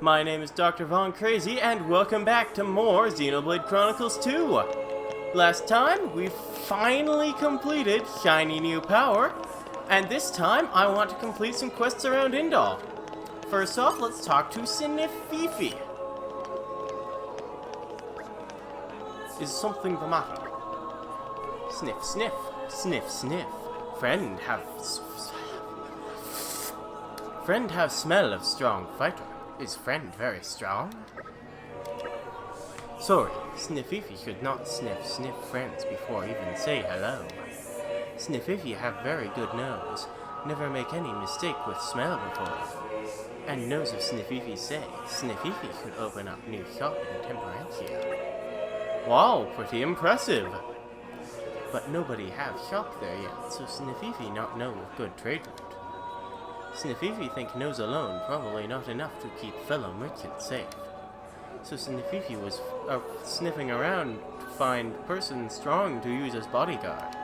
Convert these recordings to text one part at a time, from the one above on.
My name is Dr. Von Crazy, and welcome back to more Xenoblade Chronicles 2! Last time, we finally completed Shiny New Power, and this time I want to complete some quests around Indol. First off, let's talk to Snififi. Is something the matter? Sniff, sniff, sniff, sniff. Friend have smell of strong fighter. Is friend very strong? Sorry, Snififi should not sniff friends before even say hello. Snififi have very good nose. Never make any mistake with smell before. And nose of Snififi say, Snififi should open up new shop in Temperantia. Wow, pretty impressive. But nobody have shop there yet, so Snififi not know of good trade route. Snififi think nose alone probably not enough to keep fellow merchants safe. So Snififi was sniffing around to find person strong to use as bodyguard.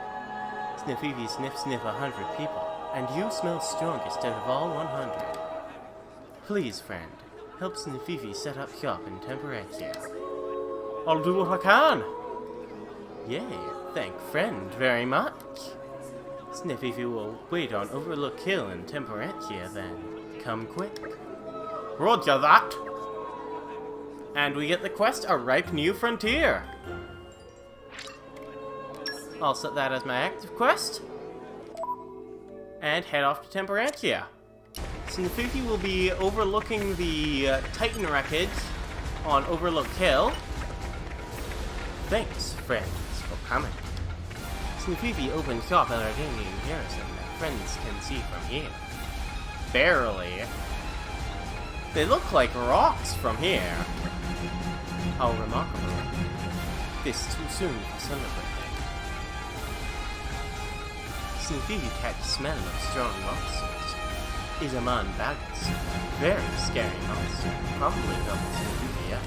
Snififi sniff 100 people, and you smell strongest out of all 100. Please, friend, help Snififi set up shop in Temperantia. I'll do what I can. Yay, thank friend very much. Snififi will wait on Overlook Hill in Temperantia then. Come quick. Roger that! And we get the quest, A Ripe New Frontier. I'll set that as my active quest. And head off to Temperantia. Snififi will be overlooking the Titan wreckage on Overlook Hill. Thanks, friends, for coming. Snififi opened shop at Ardanian Garrison that friends can see from here. Barely. They look like rocks from here. How remarkable. This too soon to celebrate. Snififi catch smell of strong monsters. Is a man bags. Very scary monster. Probably double Snififi up.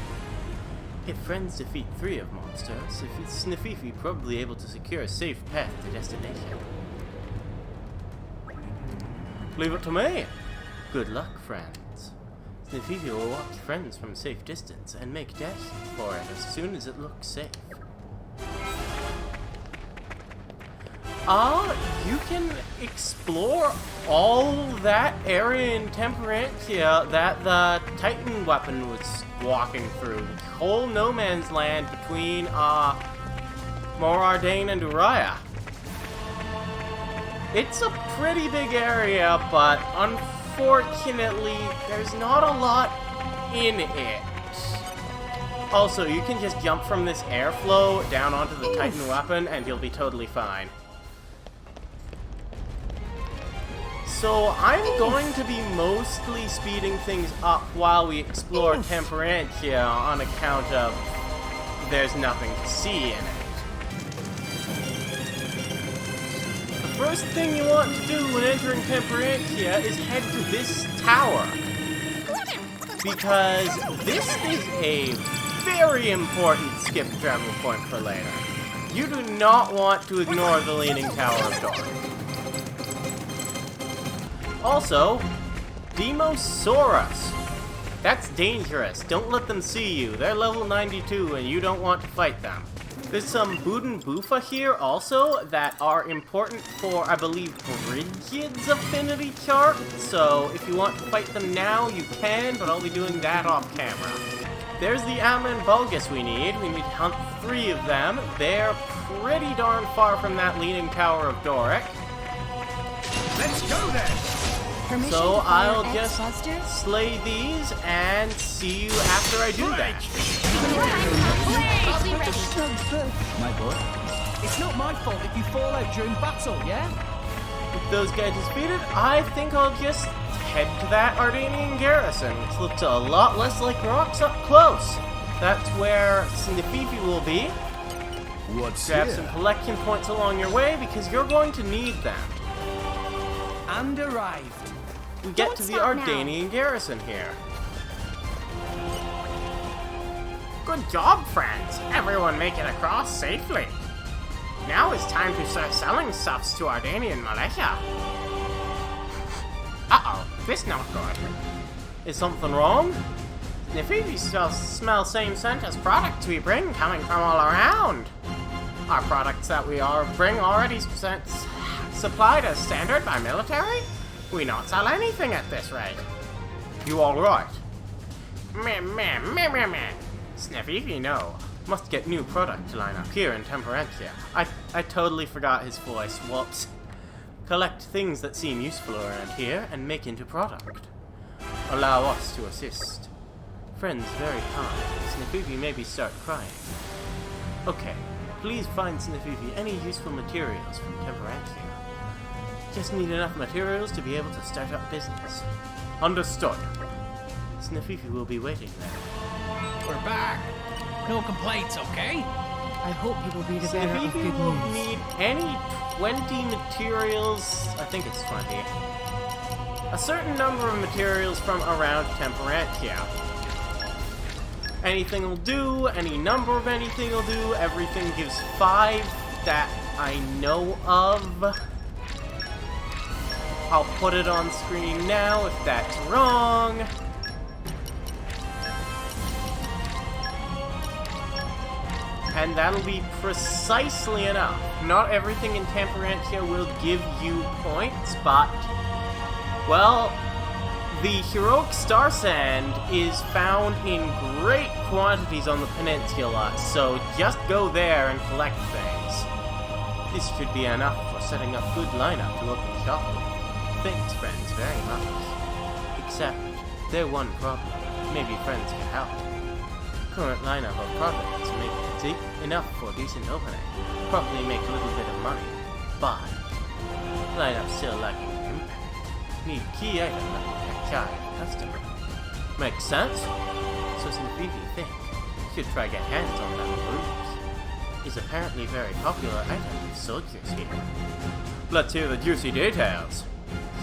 If friends defeat 3 of monsters, Snififi probably able to secure a safe path to destination. Leave it to me! Good luck, friends. Snififi will watch friends from safe distance and make dash for it as soon as it looks safe. You can explore all that area in Temperantia that the Titan weapon was walking through. The whole no man's land between Morardane and Uriah. It's a pretty big area, but unfortunately, there's not a lot in it. Also, you can just jump from this airflow down onto the Titan weapon and you'll be totally fine. So I'm going to be mostly speeding things up while we explore Temperantia on account of there's nothing to see in it. The first thing you want to do when entering Temperantia is head to this tower. Because this is a very important skip travel point for later. You do not want to ignore the Leaning Tower of Dor. Also, Demosaurus. That's dangerous. Don't let them see you. They're level 92 and you don't want to fight them. There's some Boodin Boofa here also that are important for, I believe, Brigid's affinity chart. So if you want to fight them now, you can, but I'll be doing that off camera. There's the Amon Bulgus we need. We need to hunt 3 of them. They're pretty darn far from that Leaning Tower of Doric. Let's go then! So I'll just slay these and see you after I do that. My boy, it's not my fault if you fall out during battle, yeah? With those guys defeated, I think I'll just head to that Ardanian garrison, which looks a lot less like rocks up close. That's where Snififi will be. Grab some collection points along your way because you're going to need them. And arrived. We get to the Ardanian garrison here. Good job, friends. Everyone make it across safely. Now it's time to start selling stuffs to Ardanian militia. Uh-oh, this not good. Is something wrong? Nefifi smell same scent as products we bring coming from all around. Our products that we bring already supplied as standard by military? We not sell anything at this rate. You all right? Meh. Nefifi, no. Must get new product line up here in Temperantia. I totally forgot his voice. Whoops. Collect things that seem useful around here and make into product. Allow us to assist. Friends very kind. Nefifi maybe start crying. Okay, please find Nefifi any useful materials from Temperantia. Just need enough materials to be able to start up business. Understood. Nefifi will be waiting there. We're back. No complaints, okay? I hope you will be the bearer of good Nefifi will news. need any 20 materials. I think it's 20. A certain number of materials from around Temperantia. Anything will do, any number of anything will do, everything gives 5 that I know of. I'll put it on screen now if that's wrong. And that'll be precisely enough. Not everything in Temperantia will give you points, but, well, the heroic star sand is found in great quantities on the peninsula, so just go there and collect things. This should be enough for setting up good lineup to open shop with. Thanks, friends, very much. Except, there's one problem. Maybe friends can help. Current lineup of products make enough for decent opening. Probably make a little bit of money. But, lineup still lacking impact. Need key item that will catch eye customer. Makes sense? So Nefifi think should try get hands on that bruise. Is apparently very popular item with soldiers here. Let's hear the juicy details.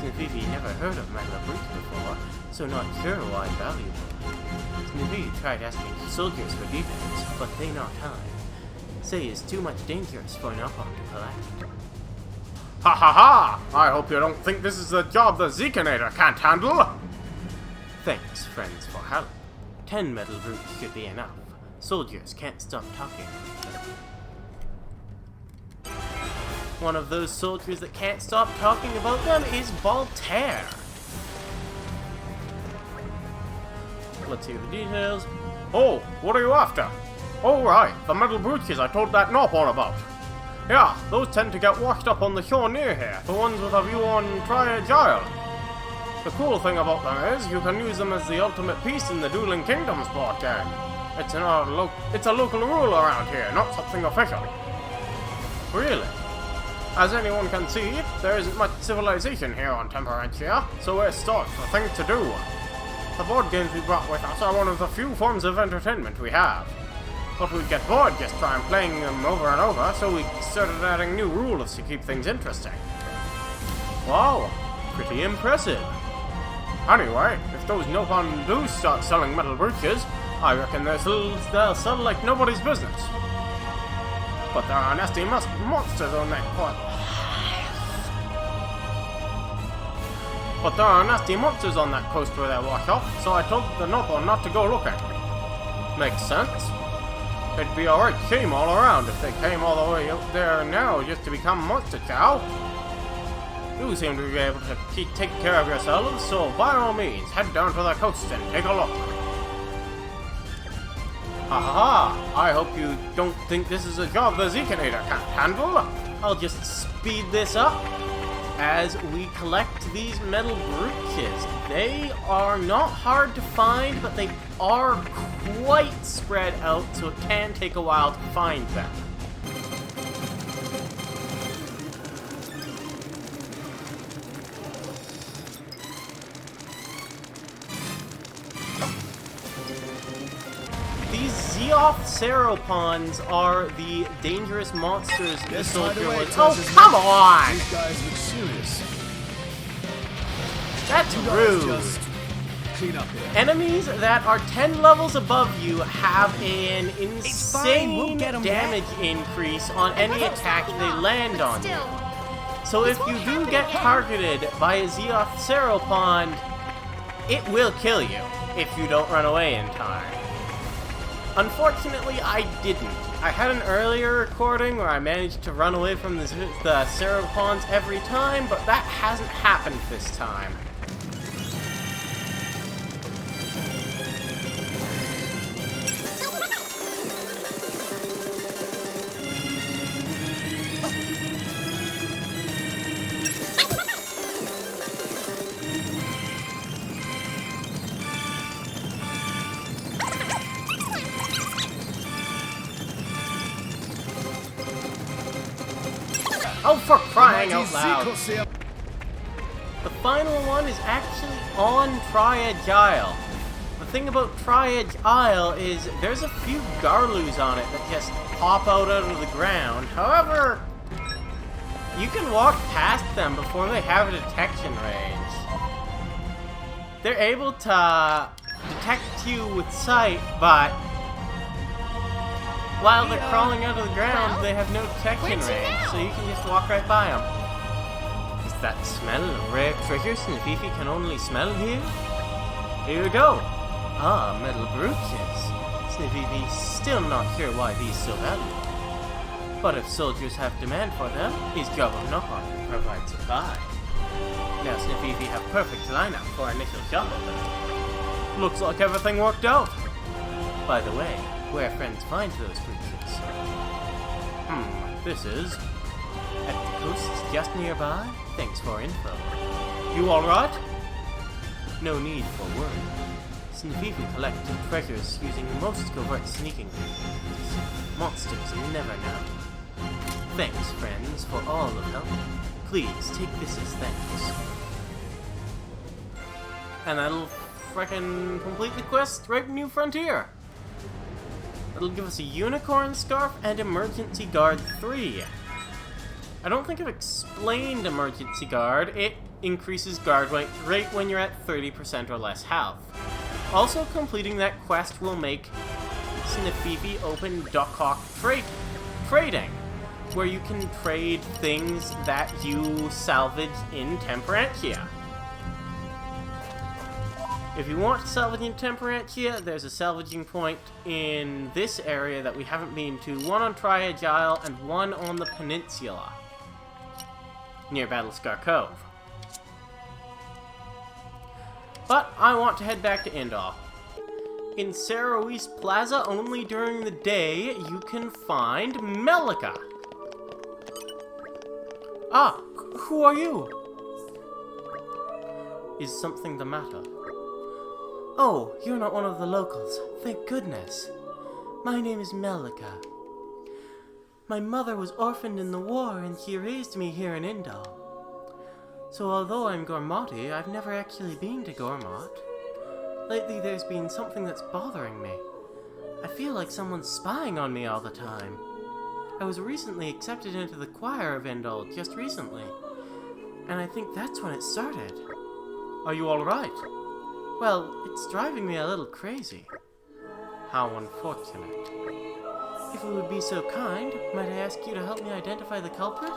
Nefifi never heard of Metal Brute before, so not sure why valuable. Nefifi tried asking soldiers for details, but they not time. Say it's too much dangerous for an upon to collect. Ha ha ha! I hope you don't think this is a job the Zekinator can't handle! Thanks, friends, for help. 10 metal brutes should be enough. Soldiers can't stop talking. One of those soldiers that can't stop talking about them is Voltaire. Let's hear the details. Oh, what are you after? Oh right, the metal brooches I told that Nop on about. Yeah, those tend to get washed up on the shore near here, the ones with a view on Triad Isle. The cool thing about them is you can use them as the ultimate piece in the Dueling Kingdoms board game. It's a local rule around here, not something official. Really? As anyone can see, there isn't much civilization here on Temperantia, so we're starved for things to do. The board games we brought with us are one of the few forms of entertainment we have. But we'd get bored just trying playing them over and over, so we started adding new rules to keep things interesting. Wow, pretty impressive. Anyway, if those Nopon do start selling metal brooches, I reckon they'll sell like nobody's business. But there are nasty monsters on that coast. But there are nasty monsters on that coast where they wash up, so I told the Nopon not to go looking. Makes sense. It'd be a right shame all around if they came all the way out there now just to become monster chow. You seem to be able to take care of yourselves, so by all means, head down to the coast and take a look. Ha ha ha! I hope you don't think this is a job the Zekinator can't handle. I'll just speed this up as we collect these metal brooches. They are not hard to find, but they are quite spread out, so it can take a while to find them. These Zeoth Seropons are the dangerous monsters the soldier was. Oh, come on! These guys look serious. That's rude. Just clean up here. Enemies that are 10 levels above you have an insane damage increase on any attack they land on you. So if you do get targeted by a Zeoth Seropon, it will kill you. if you don't run away in time. Unfortunately, I didn't. I had an earlier recording where I managed to run away from the Ceropons every time, but that hasn't happened this time. Oh, for crying out loud! The final one is actually on Triad Isle. The thing about Triad Isle is there's a few Garloos on it that just pop out of the ground. However, you can walk past them before they have a detection range. They're able to detect you with sight, but while they're crawling out of the ground, they have no detection range, so you can just walk right by them. Is that smell of rare treasure Snififi can only smell here? Here we go. Ah, metal brooches. Snififi's still not sure why these so valuable. But if soldiers have demand for them, his job of knock-on will provide supply. Now Snififi have perfect lineup for initial shop opening. Looks like everything worked out. By the way, where friends find those creatures. This is at the coast just nearby. Thanks for info. You alright? No need for worry. Snififi collected treasures using the most covert sneaking techniques. Monsters never know. Thanks, friends, for all the help. Please take this as thanks. And that'll frickin' complete the quest right in New Frontier. It'll give us a Unicorn Scarf and Emergency Guard 3. I don't think I've explained Emergency Guard. It increases guard rate when you're at 30% or less health. Also, completing that quest will make Snififi open Duck Hawk trading, where you can trade things that you salvage in Temperantia. If you want to salvage in Temperantia, there's a salvaging point in this area that we haven't been to. One on Triad Isle and one on the peninsula, near Battlescar Cove. But I want to head back to Indol. In Saroise Plaza, only during the day, you can find Melika. Ah, who are you? Is something the matter? Oh, you're not one of the locals. Thank goodness. My name is Melika. My mother was orphaned in the war and she raised me here in Indol. So although I'm Gormati, I've never actually been to Gormot. Lately there's been something that's bothering me. I feel like someone's spying on me all the time. I was recently accepted into the choir of Indol just recently, and I think that's when it started. Are you alright? Well, it's driving me a little crazy. How unfortunate. If you would be so kind, might I ask you to help me identify the culprit?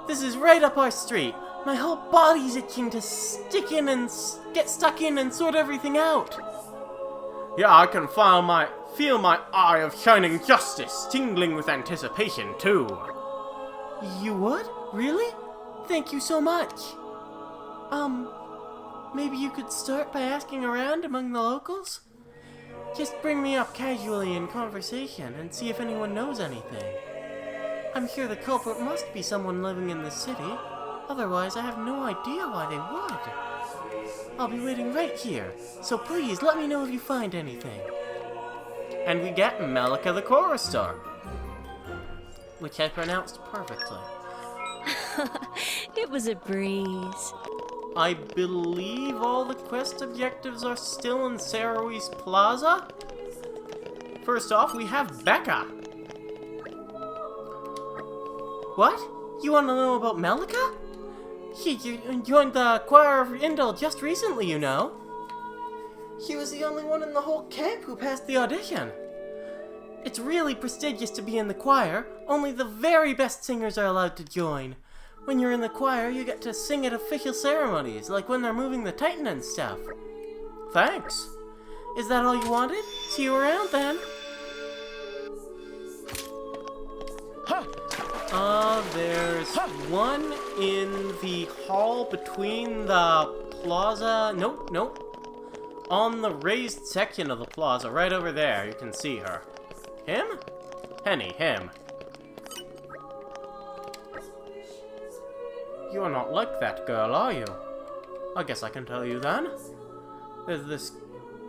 This is right up our street. My whole body's itching to get stuck in and sort everything out. Yeah, I can feel my eye of shining justice tingling with anticipation, too. You would? Really? Thank you so much. Maybe you could start by asking around among the locals? Just bring me up casually in conversation and see if anyone knows anything. I'm sure the culprit must be someone living in the city. Otherwise, I have no idea why they would. I'll be waiting right here, so please let me know if you find anything. And we get Melika the Chorister, which I pronounced perfectly. It was a breeze. I believe all the quest objectives are still in Saroise Plaza. First off, we have Becca. What? You want to know about Melika? She joined the choir of Indol just recently, you know. She was the only one in the whole camp who passed the audition. It's really prestigious to be in the choir. Only the very best singers are allowed to join. When you're in the choir, you get to sing at official ceremonies, like when they're moving the Titan and stuff. Thanks. Is that all you wanted? See you around then. There's one in the hall between the plaza. Nope. On the raised section of the plaza, right over there. You can see her. Him? Henny, him. You're not like that girl, are you? I guess I can tell you then. There's this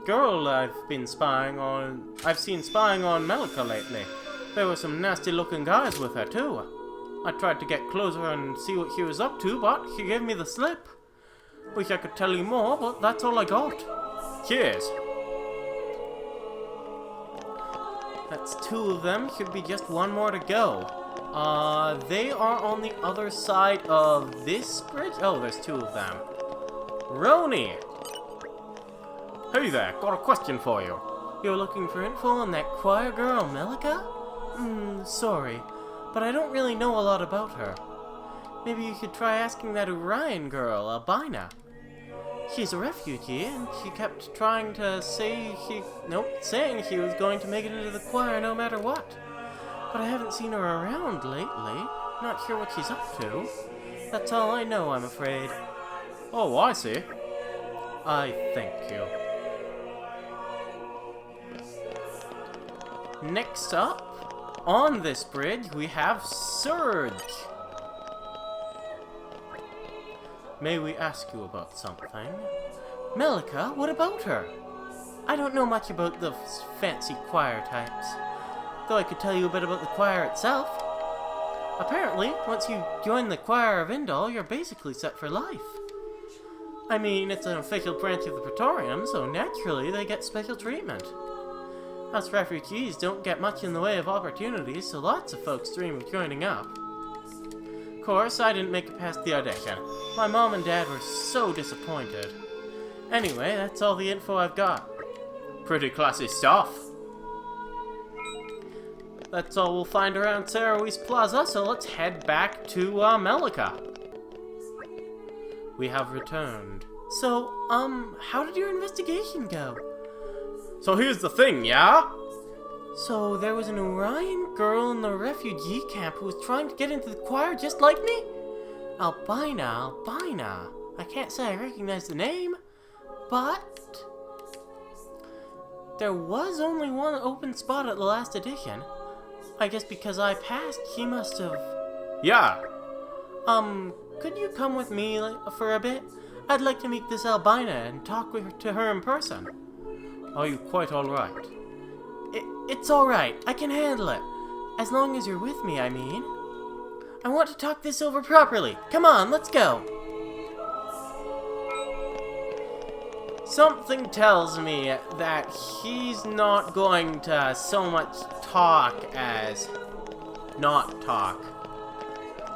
girl I've seen spying on Melika lately. There were some nasty looking guys with her too. I tried to get closer and see what she was up to, but she gave me the slip. Wish I could tell you more, but that's all I got. Cheers. That's 2 of them. Should be just 1 more to go. They are on the other side of this bridge. Oh, there's 2 of them. Roni! Hey there, got a question for you. You're looking for info on that choir girl, Melika? Sorry, but I don't really know a lot about her. Maybe you could try asking that Orion girl, Albina. She's a refugee, and she kept trying to saying she was going to make it into the choir no matter what. But I haven't seen her around lately. Not sure what she's up to. That's all I know, I'm afraid. Oh, I see. I thank you. Next up, on this bridge, we have Surge. May we ask you about something? Melika, what about her? I don't know much about the fancy choir types, though I could tell you a bit about the choir itself. Apparently, once you join the choir of Indol, you're basically set for life. I mean, it's an official branch of the Praetorium, so naturally they get special treatment. Us refugees don't get much in the way of opportunities, so lots of folks dream of joining up. Of course, I didn't make it past the audition. My mom and dad were so disappointed. Anyway, that's all the info I've got. Pretty classy stuff. That's all we'll find around Sarowi's Plaza, so let's head back to Melika. We have returned. So, how did your investigation go? So here's the thing, yeah? So there was an Orion girl in the refugee camp who was trying to get into the choir just like me? Albina. I can't say I recognize the name, but there was only 1 open spot at the last edition. I guess because I passed, she must have... Yeah. Could you come with me for a bit? I'd like to meet this Albina and talk to her in person. Are you quite alright? It's alright. I can handle it. As long as you're with me, I mean. I want to talk this over properly. Come on, let's go. Something tells me that he's not going to so much talk as not talk.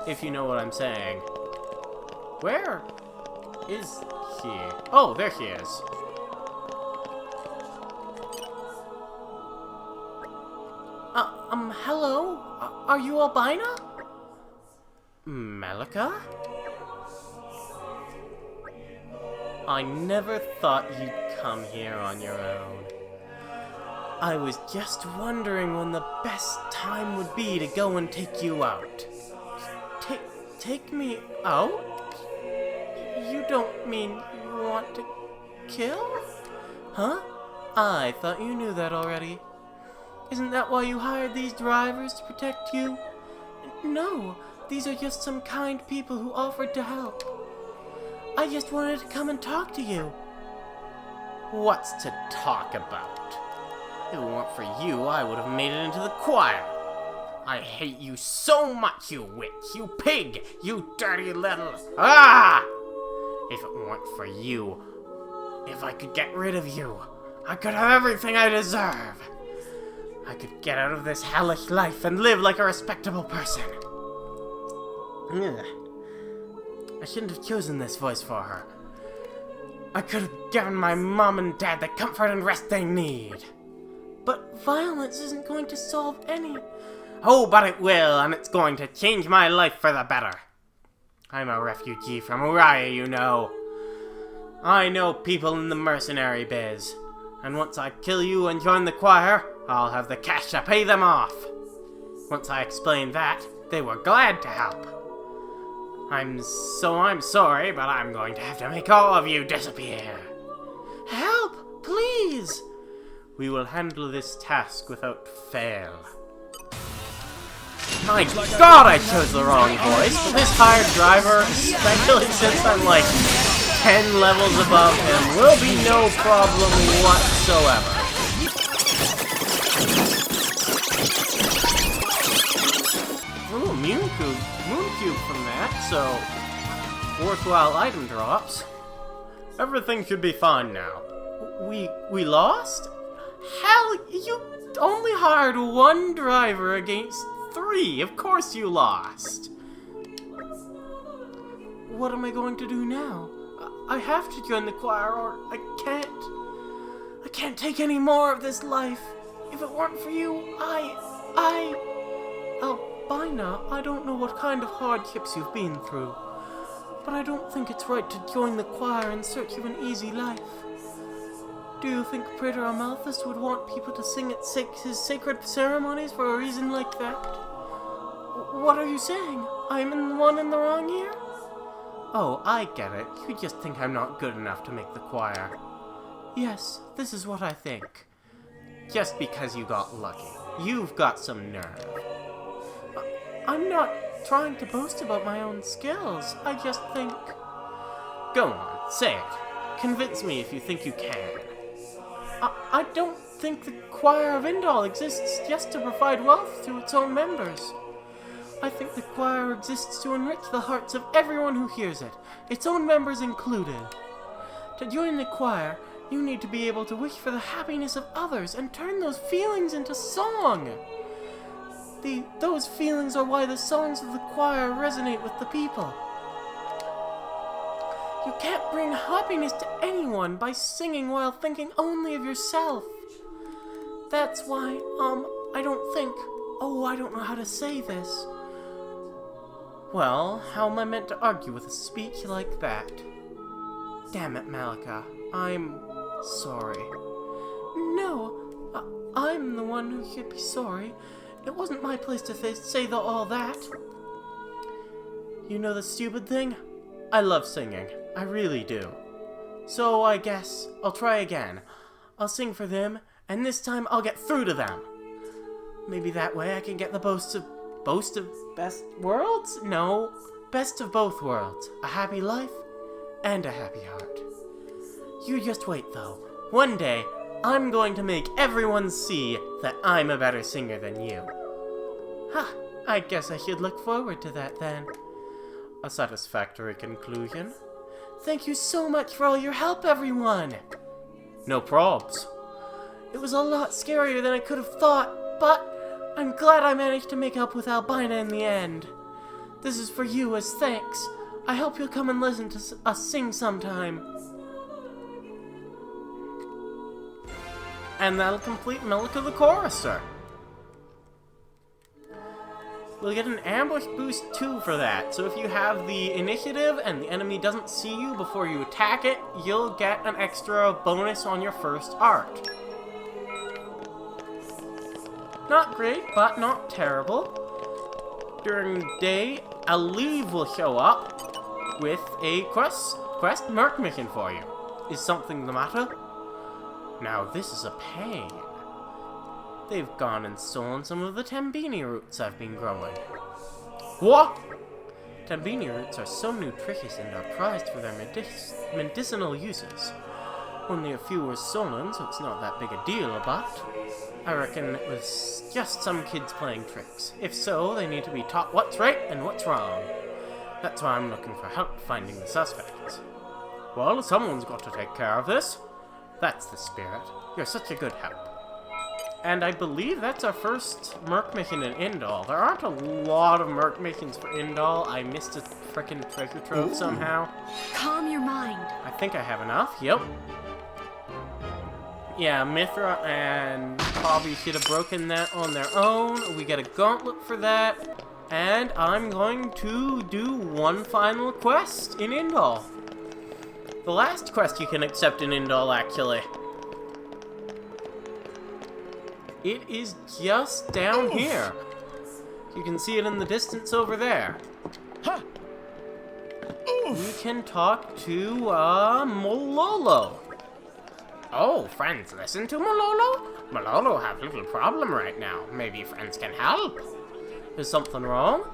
If you know what I'm saying. Where is he? Oh, there he is. Hello? Are you Albina? Melika? I never thought you'd come here on your own. I was just wondering when the best time would be to go and take you out. Take me out? You don't mean you want to kill? Huh? I thought you knew that already. Isn't that why you hired these drivers to protect you? No, these are just some kind people who offered to help. I just wanted to come and talk to you. What's to talk about? If it weren't for you, I would have made it into the choir. I hate you so much, you witch, you pig, you dirty little... Ah! If it weren't for you, if I could get rid of you, I could have everything I deserve. I could get out of this hellish life and live like a respectable person. Ugh. I shouldn't have chosen this voice for her. I could have given my mom and dad the comfort and rest they need. But violence isn't going to solve any... Oh, but it will, and it's going to change my life for the better. I'm a refugee from Uriah, you know. I know people in the mercenary biz, and once I kill you and join the choir, I'll have the cash to pay them off. Once I explained that, they were glad to help. I'm sorry, but I'm going to have to make all of you disappear. Help, please! We will handle this task without fail. My god, I chose the wrong voice. This hired driver, especially since I'm like 10 levels above him, will be no problem whatsoever. Ooh, moon cube from that, so worthwhile item drops. Everything should be fine now. We lost? Hell, you only hired one driver against 3. Of course you lost. What am I going to do now? I have to join the choir or I can't take any more of this life. If it weren't for you, Albina, I don't know what kind of hardships you've been through, but I don't think it's right to join the choir in search of an easy life. Do you think Praetor Amalthus would want people to sing at his sacred ceremonies for a reason like that? What are you saying? I'm the one in the wrong here? Oh, I get it. You just think I'm not good enough to make the choir. Yes, this is what I think. Just because you got lucky. You've got some nerve. I'm not trying to boast about my own skills. I just think... Go on, say it. Convince me if you think you can. I don't think the choir of Indol exists just to provide wealth to its own members. I think the choir exists to enrich the hearts of everyone who hears it, its own members included. To join the choir, you need to be able to wish for the happiness of others and turn those feelings into song. Those feelings are why the songs of the choir resonate with the people. You can't bring happiness to anyone by singing while thinking only of yourself. That's why, I don't know how to say this. Well, how am I meant to argue with a speech like that? Damn it, Malika. I'm sorry. No, I'm the one who should be sorry. It wasn't my place to say all that. You know the stupid thing? I love singing. I really do. So I guess I'll try again. I'll sing for them, and this time I'll get through to them. Maybe that way I can get the boast of best worlds? No, best of both worlds. A happy life and a happy heart. You just wait though. One day, I'm going to make everyone see that I'm a better singer than you. I guess I should look forward to that then. A satisfactory conclusion. Thank you so much for all your help, everyone! No probs. It was a lot scarier than I could have thought, but I'm glad I managed to make up with Albina in the end. This is for you as thanks. I hope you'll come and listen to us sing sometime. And that'll complete Malika the Chorister. We'll get an ambush boost too for that, so if you have the initiative and the enemy doesn't see you before you attack it, you'll get an extra bonus on your first art. Not great, but not terrible. During the day, a leave will show up with a quest merc mission for you. Is something the matter? Now this is a pain. They've gone and stolen some of the Tambini roots I've been growing. What? Tambini roots are so nutritious and are prized for their medicinal uses. Only a few were stolen, so it's not that big a deal, but I reckon it was just some kids playing tricks. If so, they need to be taught what's right and what's wrong. That's why I'm looking for help finding the suspects. Well, someone's got to take care of this. That's the spirit. You're such a good help. And I believe that's our first merc mission in Indol. There aren't a lot of merc missions for Indol. I missed a frickin' treasure trove somehow. Calm your mind. I think I have enough. Yep. Yeah, Mithra and Bobby should have broken that on their own. We get a gauntlet for that. And I'm going to do one final quest in Indol. The last quest you can accept in Indol, actually. It is just down here. You can see it in the distance over there. We can talk to, Malolo. Oh, friends, listen to Malolo? Malolo have a little problem right now. Maybe friends can help. Is something wrong?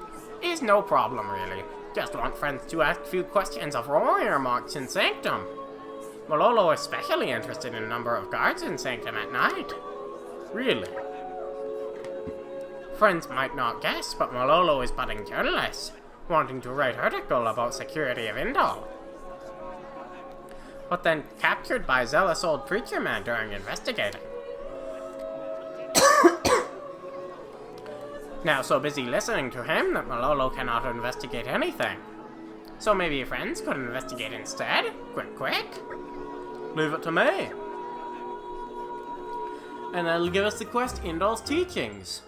Is no problem, really. Just want friends to ask a few questions of warrior monks in Sanctum. Malolo is especially interested in a number of guards in Sanctum at night. Really? Friends might not guess, but Malolo is budding journalist, wanting to write article about security of Indol. But then captured by zealous old preacher man during investigating. Now so busy listening to him that Malolo cannot investigate anything. So maybe friends could investigate instead? Quick. Leave it to me. And that'll give us the quest Indol's Teachings.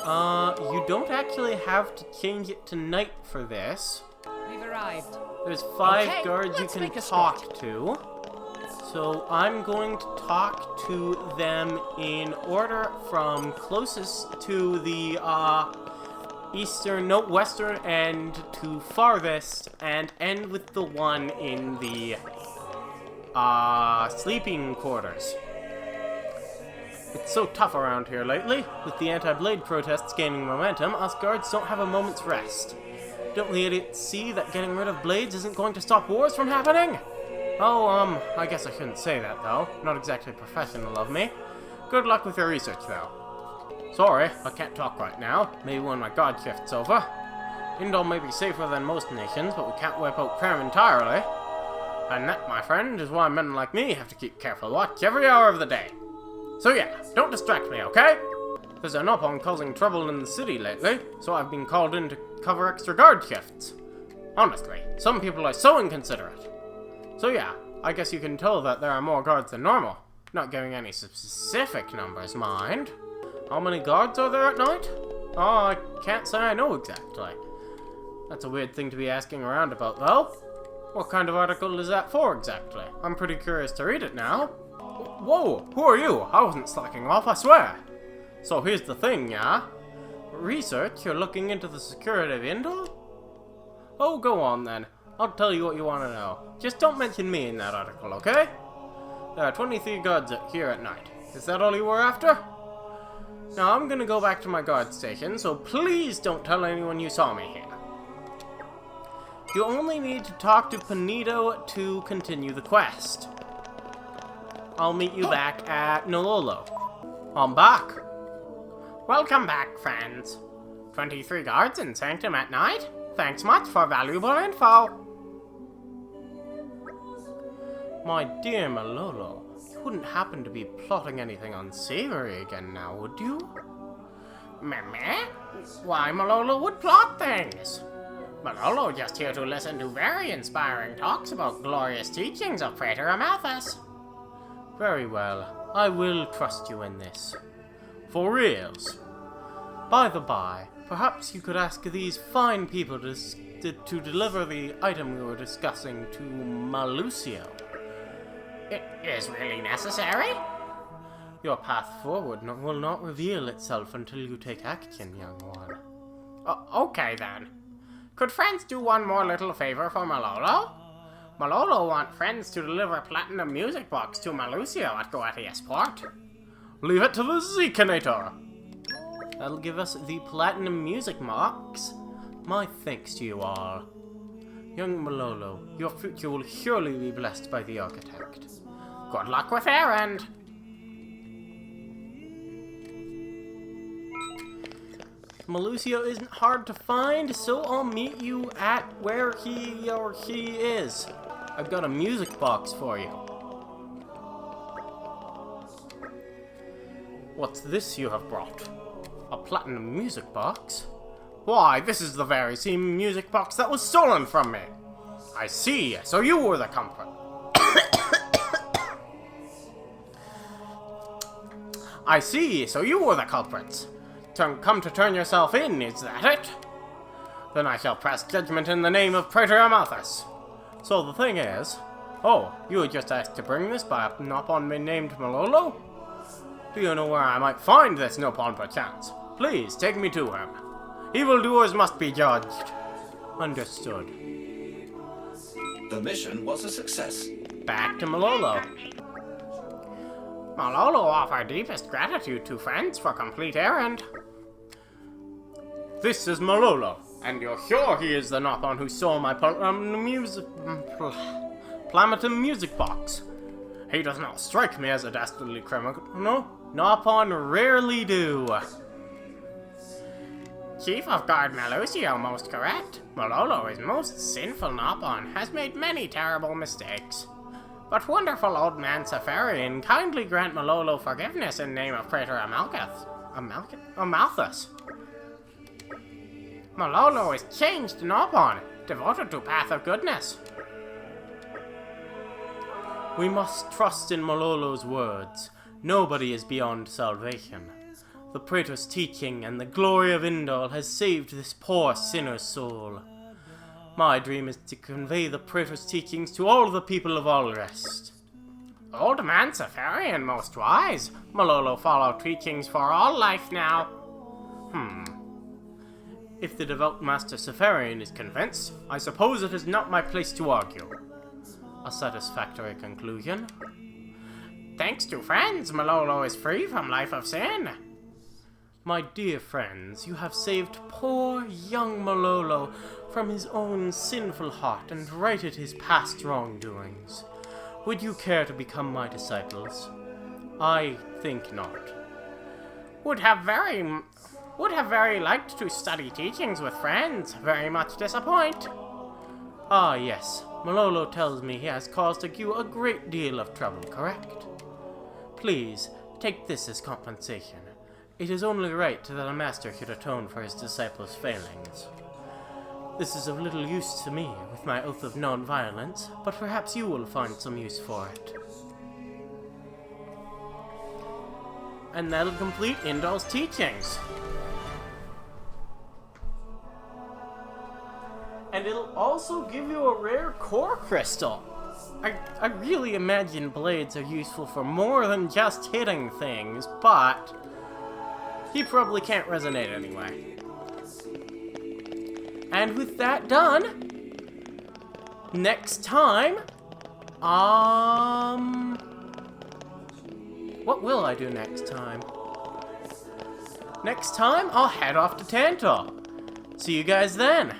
You don't actually have to change it to night for this. We've arrived. There's 5 Okay, guards you let's can make a talk start. to. So I'm going to talk to them in order from closest to the western end to farthest, and end with the one in the sleeping quarters. It's so tough around here lately. With the anti-blade protests gaining momentum, us guards don't have a moment's rest. Don't the idiots see that getting rid of blades isn't going to stop wars from happening? Oh, I guess I shouldn't say that, though. Not exactly professional of me. Good luck with your research, though. Sorry, I can't talk right now. Maybe when my guard shift's over. Indol may be safer than most nations, but we can't wipe out crime entirely. And that, my friend, is why men like me have to keep careful watch every hour of the day. So yeah, don't distract me, okay? There's an up on causing trouble in the city lately, so I've been called in to cover extra guard shifts. Honestly, some people are so inconsiderate. So yeah, I guess you can tell that there are more guards than normal. Not giving any specific numbers, mind. How many guards are there at night? Oh, I can't say I know exactly. That's a weird thing to be asking around about, though. What kind of article is that for, exactly? I'm pretty curious to read it now. Whoa, who are you? I wasn't slacking off, I swear. So here's the thing, yeah? Research? You're looking into the security of Indol? Oh, go on then. I'll tell you what you want to know. Just don't mention me in that article, okay? There are 23 guards here at night. Is that all you were after? Now I'm gonna go back to my guard station, so please don't tell anyone you saw me here. You only need to talk to Panito to continue the quest. I'll meet you back at Nololo. I'm back. Welcome back, friends. 23 guards in Sanctum at night? Thanks much for valuable info. My dear Malolo, you wouldn't happen to be plotting anything unsavory again now, would you? Meh? Why Malolo would plot things? Malolo just here to listen to very inspiring talks about glorious teachings of Praetor Amalthus. Very well, I will trust you in this. For reals. By the by, perhaps you could ask these fine people to deliver the item we were discussing to Malucio. It is really necessary? Your path forward will not reveal itself until you take action, young one. Okay then. Could friends do one more little favor for Malolo? Malolo want friends to deliver platinum music box to Malucio at Goetia Port. Leave it to the Zekinator. That'll give us the platinum music box. My thanks to you all. Young Malolo, your future will surely be blessed by the architect. Good luck with errand. Malucio isn't hard to find, so I'll meet you at where he or she is. I've got a music box for you. What's this you have brought? A platinum music box? Why, this is the very same music box that was stolen from me. I see, so you were the culprit. I see, so you were the culprits. Come to turn yourself in, is that it? Then I shall press judgment in the name of Praetor Amalthus. So the thing is... Oh, you were just asked to bring this by a Nopon named Malolo? Do you know where I might find this Nopon perchance? Please, take me to him. Evildoers must be judged. Understood. The mission was a success. Back to Malolo. Malolo offer deepest gratitude to friends for complete errand. This is Malolo, and you're sure he is the Nopon who stole my Plamatum music box? He does not strike me as a dastardly criminal. No, Nopon rarely do. Chief of Guard Malusio most correct. Malolo is most sinful Nopon, has made many terrible mistakes. But wonderful old man Safarian kindly grant Malolo forgiveness in name of Praetor Amalthus. Malolo is changed Nopon, devoted to path of goodness. We must trust in Malolo's words. Nobody is beyond salvation. The Praetor's teaching and the glory of Indol has saved this poor sinner's soul. My dream is to convey the Praetor's teachings to all the people of Allrest. Old man Safarian most wise. Malolo follow teachings for all life now. If the devout Master Safarian is convinced, I suppose it is not my place to argue. A satisfactory conclusion. Thanks to friends, Malolo is free from life of sin. My dear friends, you have saved poor young Malolo from his own sinful heart and righted his past wrongdoings. Would you care to become my disciples? I think not. Would have very liked to study teachings with friends. Very much disappoint. Ah, yes. Malolo tells me he has caused you a great deal of trouble, correct? Please, take this as compensation. It is only right that a master should atone for his disciples' failings. This is of little use to me with my oath of non-violence, but perhaps you will find some use for it. And that'll complete Indol's teachings. And it'll also give you a rare core crystal. I really imagine blades are useful for more than just hitting things, but he probably can't resonate anyway. And with that done, next time, what will I do next time? Next time, I'll head off to Tantal. See you guys then.